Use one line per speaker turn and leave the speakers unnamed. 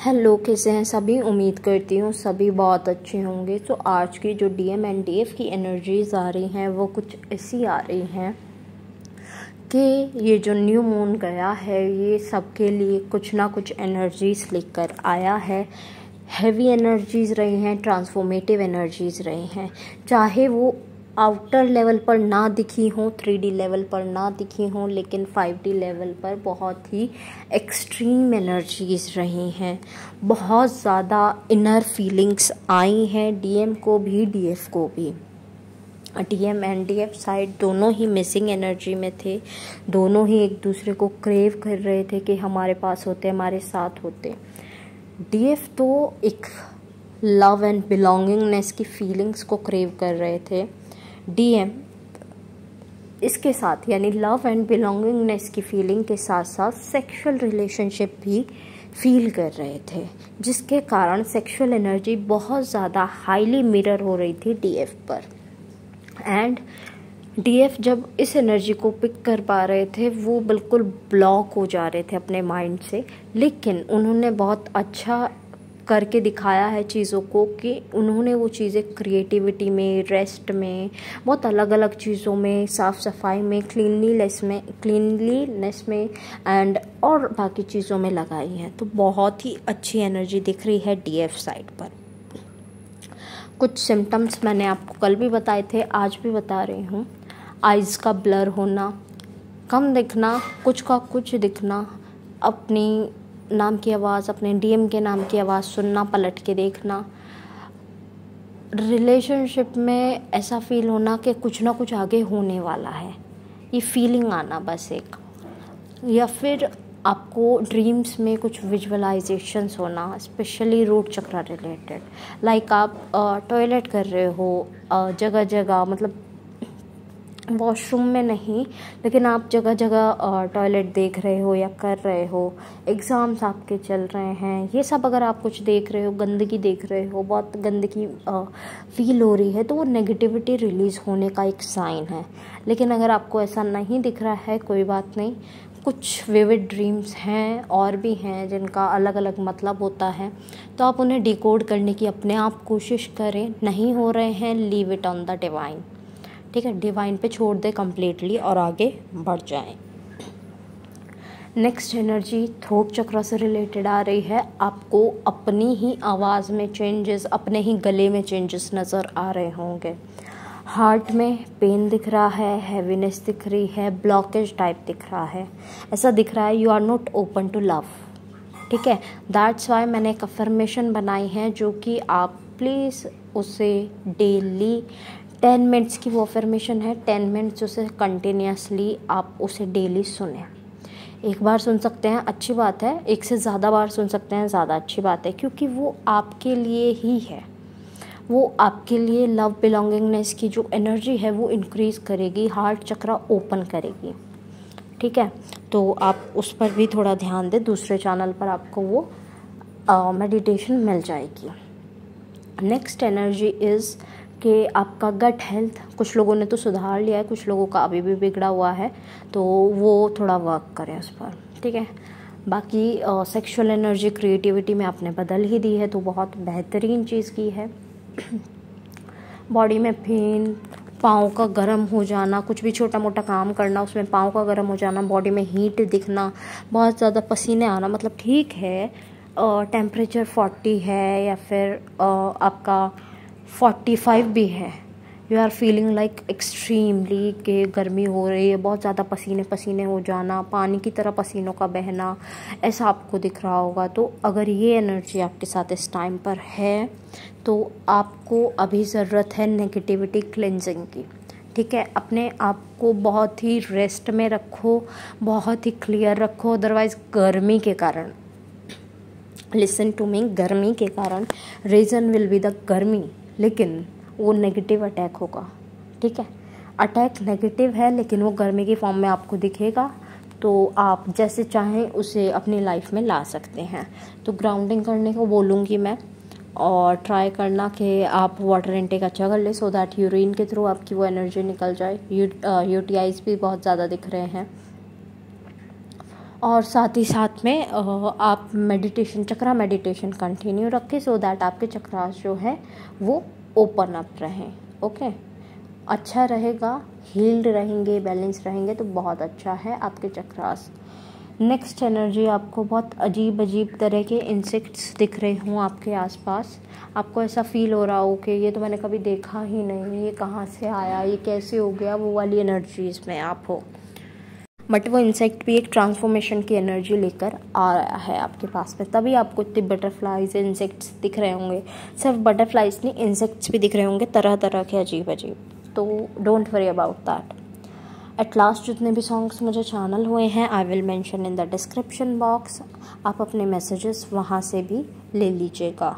Hello, कैसे हैं सभी। उम्मीद करती हूँ सभी बहुत अच्छे होंगे। तो आज की जो डीएम एंड डीएफ की एनर्जीज आ रही हैं वो कुछ ऐसी आ रही हैं कि ये जो न्यू मून गया है ये सबके लिए कुछ ना कुछ एनर्जीज लेकर आया है। हैवी एनर्जीज रही हैं, ट्रांसफॉर्मेटिव एनर्जीज रही हैं, चाहे वो आउटर लेवल पर ना दिखी हो, 3D लेवल पर ना दिखी हो, लेकिन 5D लेवल पर बहुत ही एक्सट्रीम एनर्जीज रही हैं। बहुत ज़्यादा इनर फीलिंग्स आई हैं डीएम को भी डीएफ को भी। डीएम एंड डीएफ साइड दोनों ही मिसिंग एनर्जी में थे, दोनों ही एक दूसरे को क्रेव कर रहे थे कि हमारे पास होते, हमारे साथ होते। डीएफ तो एक लव एंड बिलोंगिंगनेस की फीलिंग्स को क्रेव कर रहे थे। डीएम इसके साथ यानी लव एंड बिलोंगिंगनेस की फीलिंग के साथ साथ सेक्सुअल रिलेशनशिप भी फील कर रहे थे, जिसके कारण सेक्सुअल एनर्जी बहुत ज़्यादा हाईली मिरर हो रही थी डीएफ पर। एंड डीएफ जब इस एनर्जी को पिक कर पा रहे थे वो बिल्कुल ब्लॉक हो जा रहे थे अपने माइंड से, लेकिन उन्होंने बहुत अच्छा करके दिखाया है चीज़ों को कि उन्होंने वो चीज़ें क्रिएटिविटी में, रेस्ट में, बहुत अलग अलग चीज़ों में, साफ़ सफाई में, क्लीनलीनेस में एंड और बाकी चीज़ों में लगाई हैं। तो बहुत ही अच्छी एनर्जी दिख रही है डीएफ साइड पर। कुछ सिम्टम्स मैंने आपको कल भी बताए थे, आज भी बता रही हूँ। आइज़ का ब्लर होना, कम दिखना, कुछ का कुछ दिखना, अपनी नाम की आवाज़, अपने डीएम के नाम की आवाज़ सुनना, पलट के देखना, रिलेशनशिप में ऐसा फील होना कि कुछ ना कुछ आगे होने वाला है, ये फीलिंग आना बस एक। या फिर आपको ड्रीम्स में कुछ विजुअलाइजेशंस होना, स्पेशली रूट चक्रा रिलेटेड। लाइक आप टॉयलेट कर रहे हो जगह जगह, मतलब वॉशरूम में नहीं, लेकिन आप जगह जगह टॉयलेट देख रहे हो या कर रहे हो। एग्ज़ाम्स आपके चल रहे हैं, ये सब अगर आप कुछ देख रहे हो, गंदगी देख रहे हो, बहुत गंदगी फील हो रही है, तो वो नेगेटिविटी रिलीज़ होने का एक साइन है। लेकिन अगर आपको ऐसा नहीं दिख रहा है, कोई बात नहीं, कुछ विविड ड्रीम्स हैं और भी हैं जिनका अलग अलग मतलब होता है, तो आप उन्हें डिकोड करने की अपने आप कोशिश करें। नहीं हो रहे हैं, leave it on the divine, ठीक है, डिवाइन पे छोड़ दे कम्प्लीटली और आगे बढ़ जाएं। नेक्स्ट एनर्जी थ्रोट चक्र से रिलेटेड आ रही है। आपको अपनी ही आवाज़ में चेंजेस, अपने ही गले में चेंजेस नज़र आ रहे होंगे। हार्ट में पेन दिख रहा है, हैवीनेस दिख रही है, ब्लॉकेज टाइप दिख रहा है। ऐसा दिख रहा है you are not open to love, ठीक है। दैट्स वाई मैंने एक अफर्मेशन बनाई है जो कि आप प्लीज़ उसे डेली 10 मिनट्स की वो अफर्मेशन है, 10 मिनट्स उसे कंटिन्यूसली आप उसे डेली सुने। एक बार सुन सकते हैं, अच्छी बात है, एक से ज़्यादा बार सुन सकते हैं, ज़्यादा अच्छी बात है, क्योंकि वो आपके लिए ही है। वो आपके लिए लव बिलोंगिंगनेस की जो एनर्जी है वो इंक्रीज़ करेगी, हार्ट चक्र ओपन करेगी, ठीक है। तो आप उस पर भी थोड़ा ध्यान दें, दूसरे चैनल पर आपको वो मेडिटेशन मिल जाएगी। नेक्स्ट एनर्जी इज़ कि आपका गट हेल्थ, कुछ लोगों ने तो सुधार लिया है, कुछ लोगों का अभी भी बिगड़ा हुआ है, तो वो थोड़ा वर्क करें उस पर, ठीक है। बाकी सेक्सुअल एनर्जी, क्रिएटिविटी में आपने बदल ही दी है, तो बहुत बेहतरीन चीज़ की है। बॉडी में पेन, पाँव का गर्म हो जाना, कुछ भी छोटा मोटा काम करना उसमें पाँव का गर्म हो जाना, बॉडी में हीट दिखना, बहुत ज़्यादा पसीने आना, मतलब ठीक है टेम्परेचर 40 है या फिर आपका 45 भी है, you are feeling like extremely कि गर्मी हो रही है, बहुत ज़्यादा पसीने पसीने हो जाना, पानी की तरह पसीनों का बहना, ऐसा आपको दिख रहा होगा। तो अगर ये एनर्जी आपके साथ इस टाइम पर है तो आपको अभी ज़रूरत है नेगेटिविटी क्लेंजिंग की, ठीक है। अपने आप को बहुत ही रेस्ट में रखो, बहुत ही क्लियर रखो, अदरवाइज़ गर्मी के कारण, लिसन टू मी, गर्मी के कारण रीज़न विल बी द गर्मी, लेकिन वो नेगेटिव अटैक होगा, ठीक है। अटैक नेगेटिव है लेकिन वो गर्मी की फॉर्म में आपको दिखेगा, तो आप जैसे चाहें उसे अपनी लाइफ में ला सकते हैं। तो ग्राउंडिंग करने को बोलूँगी मैं, और ट्राई करना कि आप वाटर इनटेक अच्छा कर ले, सो दैट यूरिन के थ्रू आपकी वो एनर्जी निकल जाए। यूटीआईज भी बहुत ज़्यादा दिख रहे हैं। और साथ ही साथ में आप मेडिटेशन, चक्रा मेडिटेशन कंटिन्यू रखें सो दैट आपके चक्रास जो है वो ओपन अप रहें। ओके, अच्छा रहेगा, हील्ड रहेंगे, बैलेंस रहेंगे तो बहुत अच्छा है आपके चक्रास। नेक्स्ट एनर्जी, आपको बहुत अजीब अजीब तरह के इंसेक्ट्स दिख रहे हों आपके आसपास, आपको ऐसा फील हो रहा हो कि ये तो मैंने कभी देखा ही नहीं, ये कहाँ से आया, ये कैसे हो गया, वो वाली एनर्जीज में आप हो। बट वो इंसेक्ट भी एक ट्रांसफॉर्मेशन की एनर्जी लेकर आ रहा है आपके पास में, तभी आपको इतने बटरफ्लाइज इंसेक्ट्स दिख रहे होंगे। सिर्फ बटरफ्लाइज नहीं, इंसेक्ट्स भी दिख रहे होंगे तरह तरह के अजीब अजीब। तो don't worry about that. At last जितने भी सॉन्ग्स मुझे चैनल हुए हैं I will mention in the description box, आप अपने मैसेजेस वहाँ से भी ले लीजिएगा।